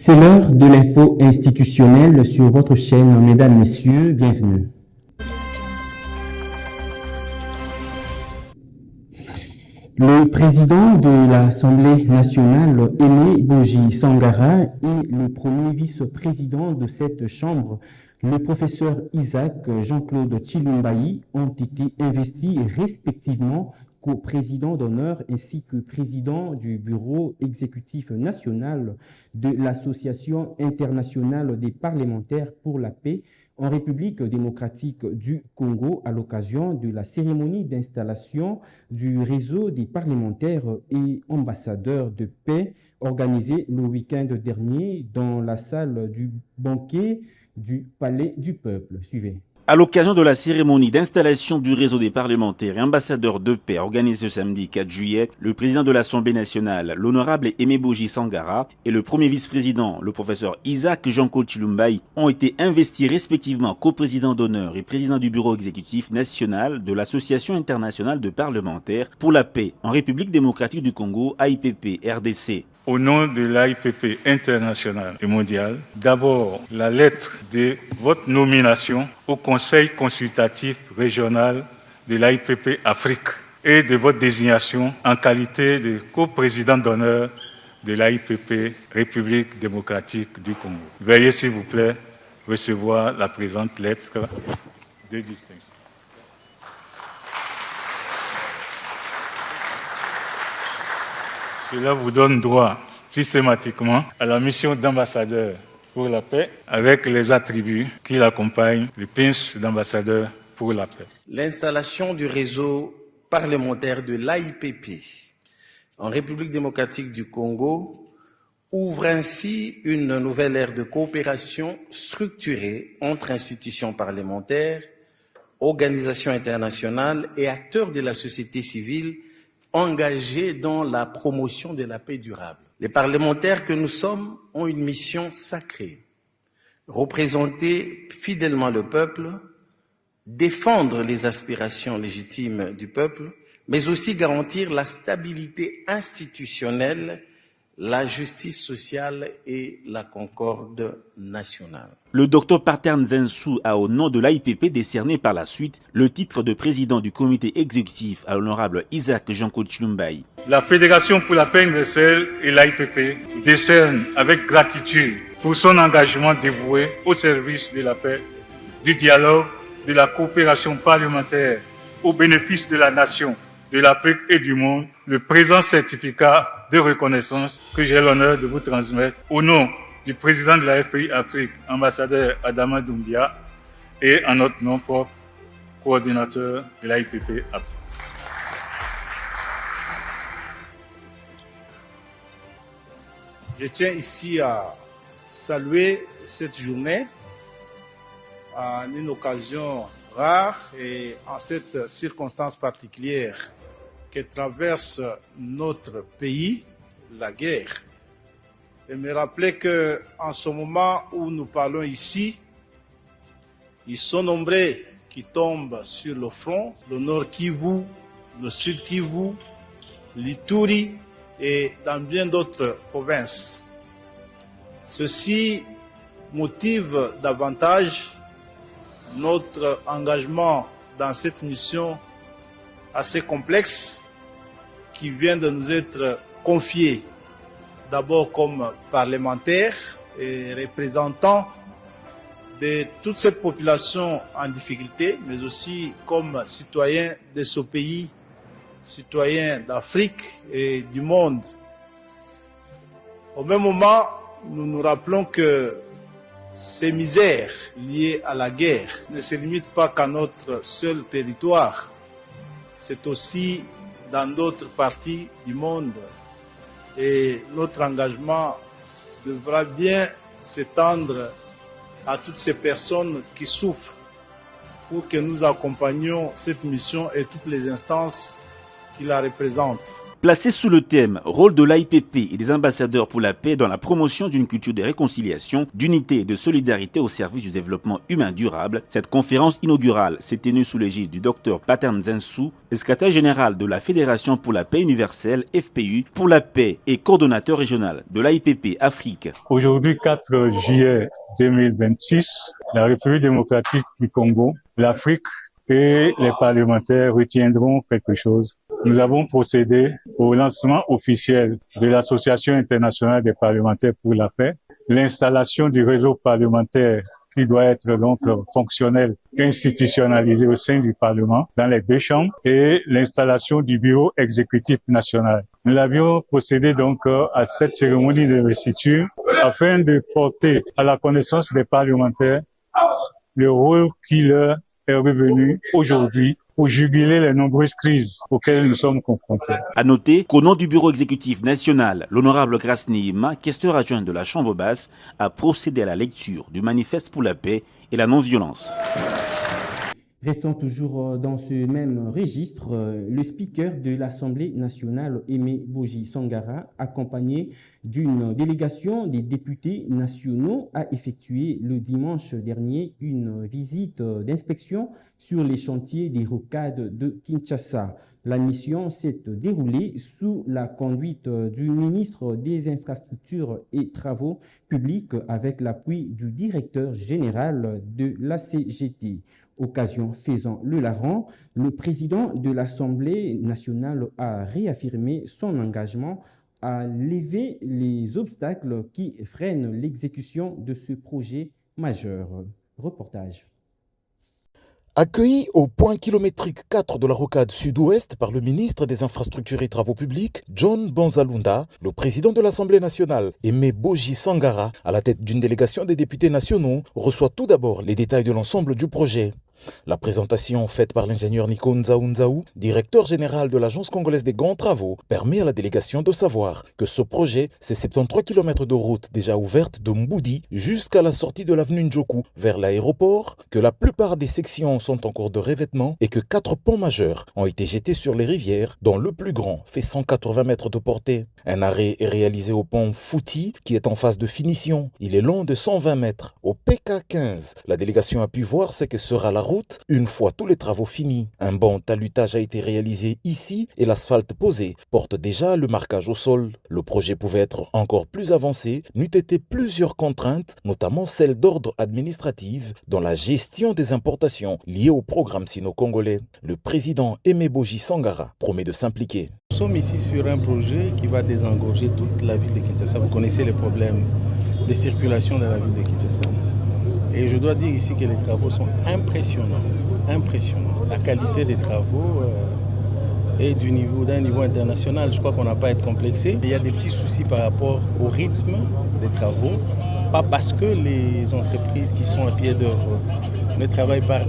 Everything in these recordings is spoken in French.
C'est l'heure de l'info institutionnelle sur votre chaîne. Mesdames, Messieurs, bienvenue. Le président de l'Assemblée nationale, Aimé Boji Sangara, et le premier vice-président de cette chambre, le professeur Isaac Jean-Claude Tshilumbayi, ont été investis respectivement co-président d'honneur ainsi que président du bureau exécutif national de l'Association internationale des parlementaires pour la paix en République démocratique du Congo à l'occasion de la cérémonie d'installation du réseau des parlementaires et ambassadeurs de paix organisée le week-end dernier dans la salle du banquet du Palais du Peuple. Suivez. À l'occasion de la cérémonie d'installation du réseau des parlementaires et ambassadeurs de paix organisée ce samedi 4 juillet, le président de l'Assemblée nationale, l'honorable Aimé Boji Sangara, et le premier vice-président, le professeur Isaac Jean-Claude Tshilumbayi, ont été investis respectivement co-président d'honneur et président du bureau exécutif national de l'Association internationale de parlementaires pour la paix en République démocratique du Congo, AIPP, RDC. Au nom de l'AIPP international et mondial, d'abord la lettre de votre nomination au Conseil consultatif régional de l'AIPP Afrique et de votre désignation en qualité de coprésident d'honneur de l'AIPP République démocratique du Congo. Veuillez s'il vous plaît recevoir la présente lettre de distinction. Cela vous donne droit systématiquement à la mission d'ambassadeur pour la paix avec les attributs qui l'accompagnent, le pince d'ambassadeur pour la paix. L'installation du réseau parlementaire de l'AIPP en République démocratique du Congo ouvre ainsi une nouvelle ère de coopération structurée entre institutions parlementaires, organisations internationales et acteurs de la société civile engagés dans la promotion de la paix durable. Les parlementaires que nous sommes ont une mission sacrée, représenter fidèlement le peuple, défendre les aspirations légitimes du peuple, mais aussi garantir la stabilité institutionnelle, la justice sociale et la concorde nationale. Le docteur Pater Nzensu a au nom de l'AIPP décerné par la suite le titre de président du comité exécutif à l'honorable Isaac Jean-Claude Tshilumbayi. La Fédération pour la paix universelle et l'AIPP décernent avec gratitude pour son engagement dévoué au service de la paix, du dialogue, de la coopération parlementaire au bénéfice de la nation, de l'Afrique et du monde, le présent certificat de reconnaissance que j'ai l'honneur de vous transmettre au nom du président de la FPI Afrique, ambassadeur Adama Doumbia, et en notre nom propre, coordinateur de l'AIPP Afrique. Je tiens ici à saluer cette journée en une occasion rare et en cette circonstance particulière que traverse notre pays, la guerre. Et me rappeler que en ce moment où nous parlons ici, ils sont nombreux qui tombent sur le front, le nord Kivu, le sud Kivu, l'Ituri et dans bien d'autres provinces. Ceci motive davantage notre engagement dans cette mission assez complexe qui vient de nous être confiée, d'abord comme parlementaires et représentants de toute cette population en difficulté, mais aussi comme citoyens de ce pays, citoyens d'Afrique et du monde. Au même moment, nous nous rappelons que ces misères liées à la guerre ne se limitent pas qu'à notre seul territoire. C'est aussi dans d'autres parties du monde. Et notre engagement devra bien s'étendre à toutes ces personnes qui souffrent pour que nous accompagnions cette mission et toutes les instances qui la représente. Placé sous le thème « Rôle de l'AIPP et des ambassadeurs pour la paix dans la promotion d'une culture de réconciliation, d'unité et de solidarité au service du développement humain durable », cette conférence inaugurale s'est tenue sous l'égide du Dr Paterno Nzensou, secrétaire général de la Fédération pour la paix universelle, FPU, pour la paix et coordonnateur régional de l'AIPP Afrique. Aujourd'hui, 4 juillet 2026, la République démocratique du Congo, l'Afrique et les parlementaires retiendront quelque chose. Nous avons procédé au lancement officiel de l'Association internationale des parlementaires pour la paix, l'installation du réseau parlementaire qui doit être donc fonctionnel, institutionnalisé au sein du Parlement, dans les 2 chambres, et l'installation du bureau exécutif national. Nous avions procédé donc à cette cérémonie d'investiture afin de porter à la connaissance des parlementaires le rôle qui leur est revenu aujourd'hui pour juguler les nombreuses crises auxquelles nous sommes confrontés. À noter qu'au nom du bureau exécutif national, l'honorable Grace Nehima, questeur adjoint de la Chambre basse, a procédé à la lecture du manifeste pour la paix et la non-violence. Restons toujours dans ce même registre. Le speaker de l'Assemblée nationale, Aimé Boji Sangara, accompagné d'une délégation des députés nationaux, a effectué le dimanche dernier une visite d'inspection sur les chantiers des rocades de Kinshasa. La mission s'est déroulée sous la conduite du ministre des Infrastructures et Travaux publics avec l'appui du directeur général de la CGT. Occasion faisant le larron, le président de l'Assemblée nationale a réaffirmé son engagement à lever les obstacles qui freinent l'exécution de ce projet majeur. Reportage. Accueilli au point kilométrique 4 de la rocade sud-ouest par le ministre des Infrastructures et Travaux publics, John Bonzalunda, le président de l'Assemblée nationale, Aimé Boji Sangara, à la tête d'une délégation des députés nationaux, reçoit tout d'abord les détails de l'ensemble du projet. La présentation faite par l'ingénieur Nico Nzaounzaou, directeur général de l'Agence congolaise des grands travaux, permet à la délégation de savoir que ce projet, c'est 73 km de route déjà ouverte de Mboudi jusqu'à la sortie de l'avenue Ndjoku vers l'aéroport, que la plupart des sections sont en cours de revêtement et que 4 ponts majeurs ont été jetés sur les rivières, dont le plus grand fait 180 mètres de portée. Un arrêt est réalisé au pont Fouti, qui est en phase de finition. Il est long de 120 mètres. Au PK15, la délégation a pu voir ce que sera la route une fois tous les travaux finis. Un bon talutage a été réalisé ici et l'asphalte posé porte déjà le marquage au sol. Le projet pouvait être encore plus avancé, n'eût été plusieurs contraintes, notamment celles d'ordre administratif dans la gestion des importations liées au programme sino-congolais. Le président Aimé Boji Sangara promet de s'impliquer. Nous sommes ici sur un projet qui va désengorger toute la ville de Kinshasa. Vous connaissez les problèmes de circulation dans la ville de Kinshasa. Et je dois dire ici que les travaux sont impressionnants. La qualité des travaux est d'un niveau international. Je crois qu'on n'a pas à être complexé. Il y a des petits soucis par rapport au rythme des travaux. Pas parce que les entreprises qui sont à pied d'œuvre ne travaillent pas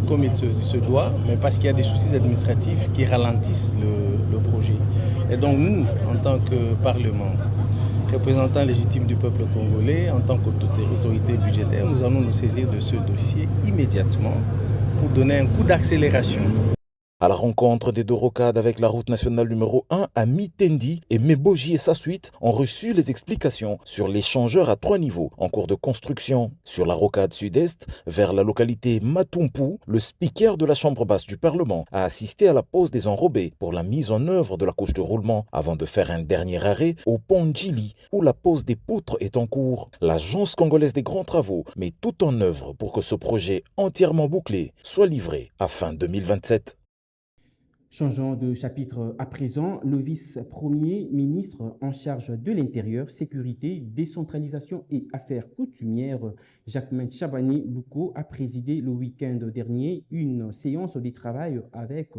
comme il se doit, mais parce qu'il y a des soucis administratifs qui ralentissent le projet. Et donc nous, en tant que Parlement, représentants légitimes du peuple congolais, en tant qu'autorité budgétaire, nous allons nous saisir de ce dossier immédiatement pour donner un coup d'accélération. À la rencontre des 2 rocades avec la route nationale numéro 1 à Mitendi, Aimé Boji et sa suite ont reçu les explications sur l'échangeur à 3 niveaux en cours de construction. Sur la rocade sud-est, vers la localité Matumpu, le speaker de la Chambre basse du Parlement a assisté à la pose des enrobés pour la mise en œuvre de la couche de roulement avant de faire un dernier arrêt au pont Ndjili où la pose des poutres est en cours. L'Agence congolaise des grands travaux met tout en œuvre pour que ce projet entièrement bouclé soit livré à fin 2027. Changeons de chapitre à présent. Le vice-premier ministre en charge de l'Intérieur, Sécurité, Décentralisation et Affaires coutumières, Jacquemain Chabani Louko, a présidé le week-end dernier une séance de travail avec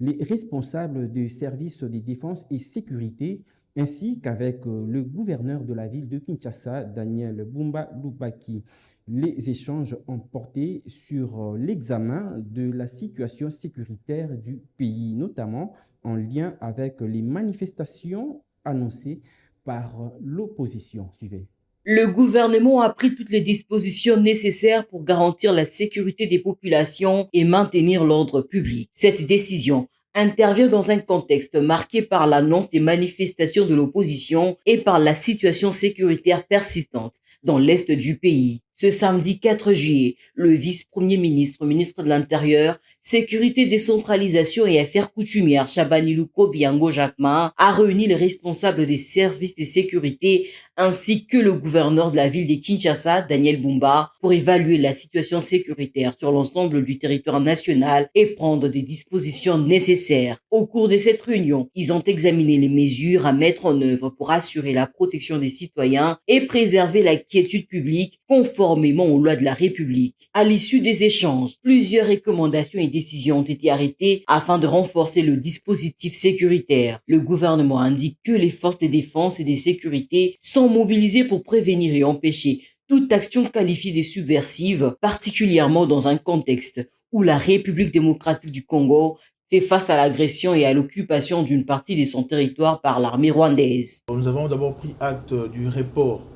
les responsables des services de défense et sécurité, ainsi qu'avec le gouverneur de la ville de Kinshasa, Daniel Bumba Lubaki. Les échanges ont porté sur l'examen de la situation sécuritaire du pays, notamment en lien avec les manifestations annoncées par l'opposition. Suivez. Le gouvernement a pris toutes les dispositions nécessaires pour garantir la sécurité des populations et maintenir l'ordre public. Cette décision intervient dans un contexte marqué par l'annonce des manifestations de l'opposition et par la situation sécuritaire persistante dans l'est du pays. Ce samedi 4 juillet, le vice-premier ministre, ministre de l'Intérieur, Sécurité, décentralisation et affaires coutumières, Chabanilou Kobiango Jacquemin, a réuni les responsables des services de sécurité ainsi que le gouverneur de la ville de Kinshasa, Daniel Bumba, pour évaluer la situation sécuritaire sur l'ensemble du territoire national et prendre des dispositions nécessaires. Au cours de cette réunion, ils ont examiné les mesures à mettre en œuvre pour assurer la protection des citoyens et préserver la quiétude publique conformément aux lois de la République. À l'issue des échanges, plusieurs recommandations et décisions ont été arrêtées afin de renforcer le dispositif sécuritaire. Le gouvernement indique que les forces de défense et de sécurité sont mobilisées pour prévenir et empêcher toute action qualifiée de subversive, particulièrement dans un contexte où la République démocratique du Congo fait face à l'agression et à l'occupation d'une partie de son territoire par l'armée rwandaise. Nous avons d'abord pris acte du report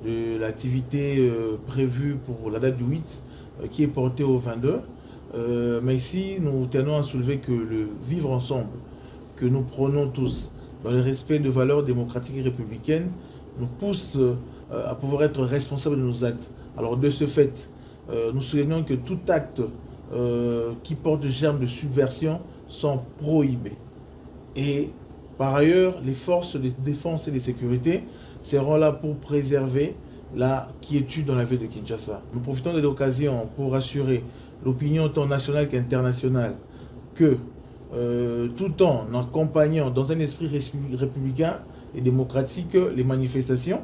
de l'activité prévue pour la date du 8 qui est portée au 22. Mais ici, nous tenons à soulever que le vivre ensemble, que nous prenons tous dans le respect de valeurs démocratiques et républicaines, nous pousse à pouvoir être responsables de nos actes. Alors de ce fait, nous soulignons que tout acte qui porte le germe de subversion sont prohibés. Et par ailleurs, les forces de défense et de sécurité seront là pour préserver la quiétude dans la ville de Kinshasa. Nous profitons de l'occasion pour assurer l'opinion tant nationale qu'internationale que tout en accompagnant dans un esprit républicain et démocratique les manifestations,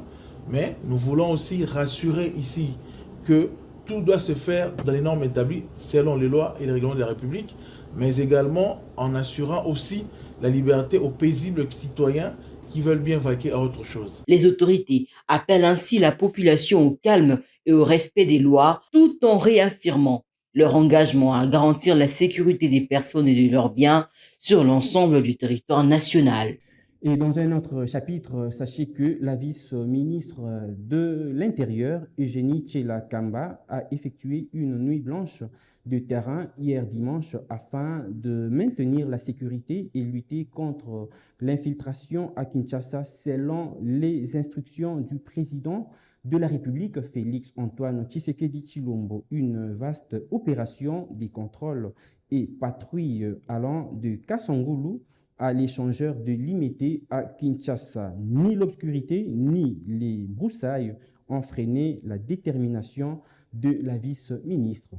mais nous voulons aussi rassurer ici que tout doit se faire dans les normes établies selon les lois et les règlements de la République, mais également en assurant aussi la liberté aux paisibles citoyens qui veulent bien vaquer à autre chose. Les autorités appellent ainsi la population au calme et au respect des lois, tout en réaffirmant leur engagement à garantir la sécurité des personnes et de leurs biens sur l'ensemble du territoire national. Et dans un autre chapitre, sachez que la vice-ministre de l'Intérieur, Eugénie Tshela-Kamba, a effectué une nuit blanche de terrain hier dimanche afin de maintenir la sécurité et lutter contre l'infiltration à Kinshasa selon les instructions du président de la République, Félix Antoine Tshisekedi Tshilombo. Une vaste opération des contrôles et patrouilles allant de Kasangulu à l'échangeur de Limité à Kinshasa. Ni l'obscurité ni les broussailles ont freiné la détermination de la vice-ministre.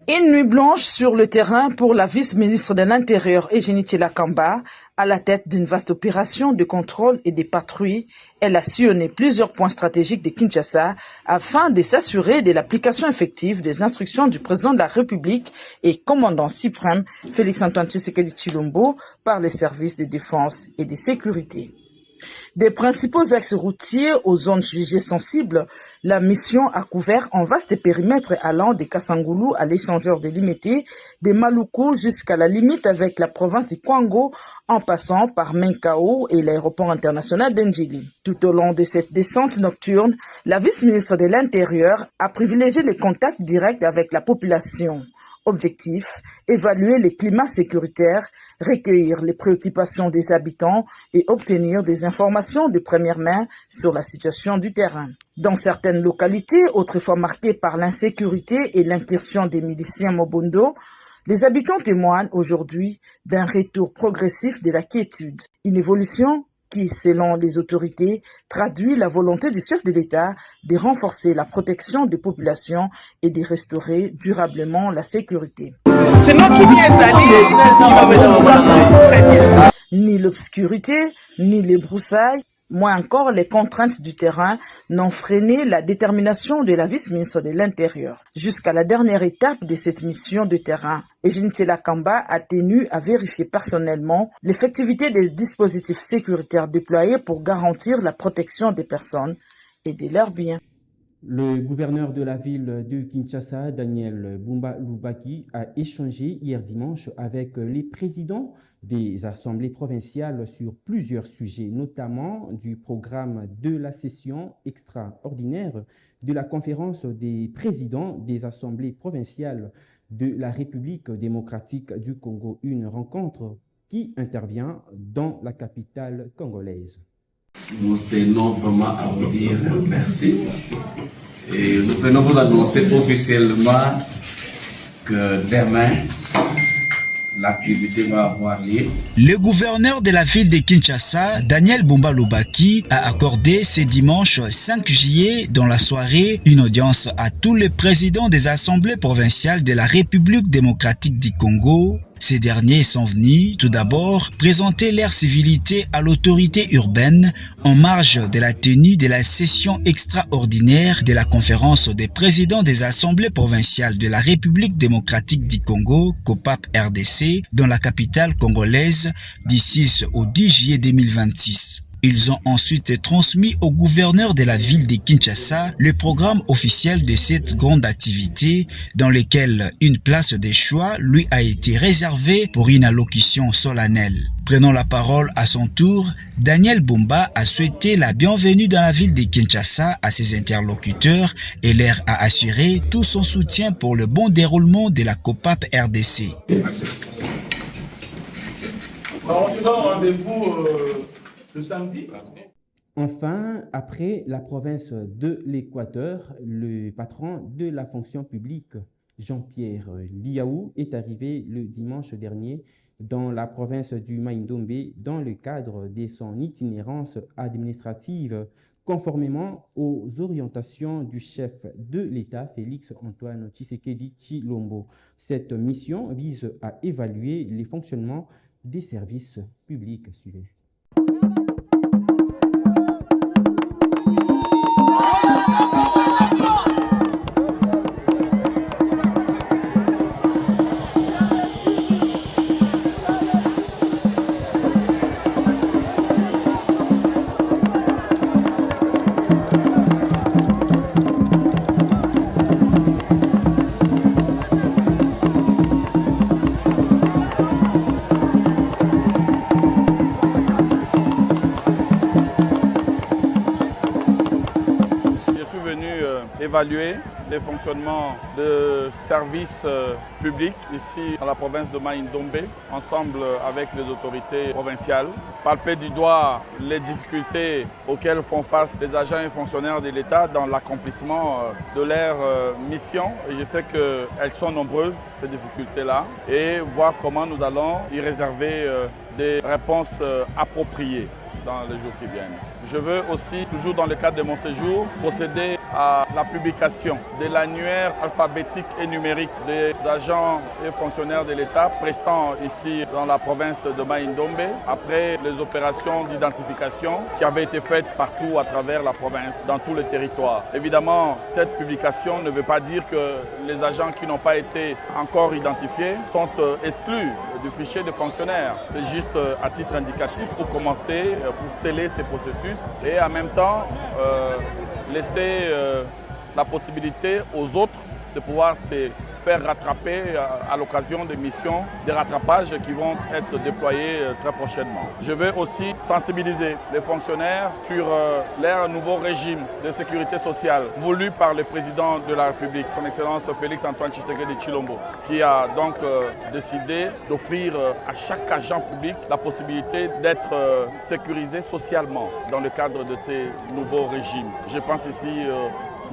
Une nuit blanche sur le terrain pour la vice-ministre de l'Intérieur, Eugénie Tshela-Kamba, à la tête d'une vaste opération de contrôle et de patrouilles. Elle a sillonné plusieurs points stratégiques de Kinshasa afin de s'assurer de l'application effective des instructions du président de la République et commandant suprême Félix Antoine Tshisekedi Tshilombo par les services de défense et de sécurité. Des principaux axes routiers aux zones jugées sensibles, la mission a couvert un vaste périmètre allant de Kasangulu à l'échangeur de Limité, de Maluku jusqu'à la limite avec la province du Kwango, en passant par Menkao et l'aéroport international d'Ndjili. Tout au long de cette descente nocturne, la vice-ministre de l'Intérieur a privilégié les contacts directs avec la population. Objectif, évaluer le climat sécuritaire, recueillir les préoccupations des habitants et obtenir des informations de première main sur la situation du terrain. Dans certaines localités, autrefois marquées par l'insécurité et l'incursion des miliciens Mobondo, les habitants témoignent aujourd'hui d'un retour progressif de la quiétude. Une évolution qui, selon les autorités, traduit la volonté du chef de l'État de renforcer la protection des populations et de restaurer durablement la sécurité. C'est nous qui bien. Ni l'obscurité, ni les broussailles, moins encore les contraintes du terrain n'ont freiné la détermination de la vice-ministre de l'Intérieur. Jusqu'à la dernière étape de cette mission de terrain, Eugénie Tshela-Kamba a tenu à vérifier personnellement l'effectivité des dispositifs sécuritaires déployés pour garantir la protection des personnes et de leurs biens. Le gouverneur de la ville de Kinshasa, Daniel Bumba Lubaki, a échangé hier dimanche avec les présidents des assemblées provinciales sur plusieurs sujets, notamment du programme de la session extraordinaire de la conférence des présidents des assemblées provinciales de la République démocratique du Congo. Une rencontre qui intervient dans la capitale congolaise. Nous tenons vraiment à vous dire merci et nous venons vous annoncer officiellement que demain, l'activité va avoir lieu. Le gouverneur de la ville de Kinshasa, Daniel Bumba Lubaki, a accordé ce dimanche 5 juillet dans la soirée une audience à tous les présidents des assemblées provinciales de la République démocratique du Congo. Ces derniers sont venus tout d'abord présenter leur civilité à l'autorité urbaine en marge de la tenue de la session extraordinaire de la conférence des présidents des assemblées provinciales de la République démocratique du Congo, COPAP-RDC, dans la capitale congolaise du 6 au 10 juillet 2026. Ils ont ensuite transmis au gouverneur de la ville de Kinshasa le programme officiel de cette grande activité dans lequel une place de choix lui a été réservée pour une allocution solennelle. Prenant la parole à son tour, Daniel Bumba a souhaité la bienvenue dans la ville de Kinshasa à ses interlocuteurs et leur a assuré tout son soutien pour le bon déroulement de la COPAP RDC. Le samedi. Enfin, après la province de l'Équateur, le patron de la fonction publique, Jean-Pierre Liaou, est arrivé le dimanche dernier dans la province du Maïndombe dans le cadre de son itinérance administrative, conformément aux orientations du chef de l'État, Félix-Antoine Tshisekedi Tshilombo. Cette mission vise à évaluer les fonctionnements des services publics. Suivez. Évaluer les fonctionnements de services publics ici dans la province de Maïndombe, ensemble avec les autorités provinciales. Palper du doigt les difficultés auxquelles font face les agents et fonctionnaires de l'État dans l'accomplissement de leur mission. Et je sais qu'elles sont nombreuses, ces difficultés-là, et voir comment nous allons y réserver des réponses appropriées dans les jours qui viennent. Je veux aussi, toujours dans le cadre de mon séjour, procéder à la publication de l'annuaire alphabétique et numérique des agents et fonctionnaires de l'État prestant ici dans la province de Maïndombe, après les opérations d'identification qui avaient été faites partout à travers la province, dans tout le territoire. Évidemment, cette publication ne veut pas dire que les agents qui n'ont pas été encore identifiés sont exclus du fichier des fonctionnaires. C'est juste à titre indicatif pour commencer, pour sceller ces processus et en même temps laisser la possibilité aux autres de pouvoir se faire rattraper à l'occasion des missions de rattrapage qui vont être déployées très prochainement. Je veux aussi sensibiliser les fonctionnaires sur leur nouveau régime de sécurité sociale voulu par le président de la République, son Excellence Félix-Antoine Tshisekedi Tshilombo, qui a donc décidé d'offrir à chaque agent public la possibilité d'être sécurisé socialement dans le cadre de ces nouveaux régimes. Je pense ici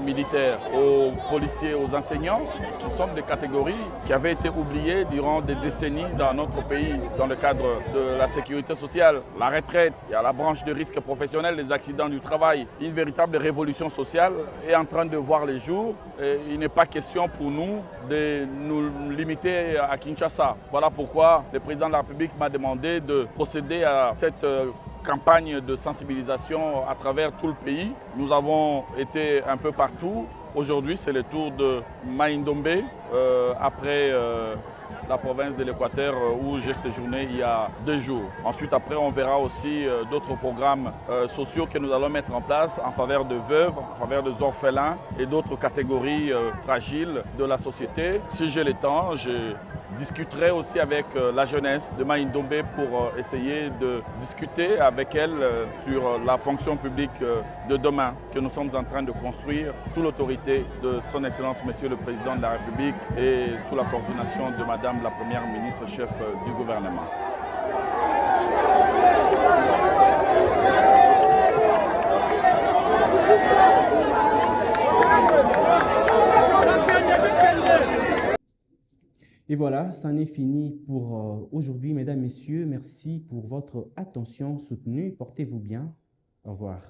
militaires, aux policiers, aux enseignants, qui sont des catégories qui avaient été oubliées durant des décennies dans notre pays dans le cadre de la sécurité sociale. La retraite, il y a la branche de risque professionnel, les accidents du travail. Une véritable révolution sociale est en train de voir les jours. Et il n'est pas question pour nous de nous limiter à Kinshasa. Voilà pourquoi le président de la République m'a demandé de procéder à cette campagne de sensibilisation à travers tout le pays. Nous avons été un peu partout. Aujourd'hui, c'est le tour de Maïndombe, après la province de l'Équateur où j'ai séjourné il y a 2 jours. Ensuite, après, on verra aussi d'autres programmes sociaux que nous allons mettre en place en faveur de veuves, en faveur des orphelins et d'autres catégories fragiles de la société. Si j'ai le temps, discuterai aussi avec la jeunesse de Mai-Ndombe pour essayer de discuter avec elle sur la fonction publique de demain que nous sommes en train de construire sous l'autorité de son Excellence Monsieur le Président de la République et sous la coordination de Madame la Première ministre chef du gouvernement. Et voilà, ça en est fini pour aujourd'hui, mesdames, messieurs. Merci pour votre attention soutenue. Portez-vous bien. Au revoir.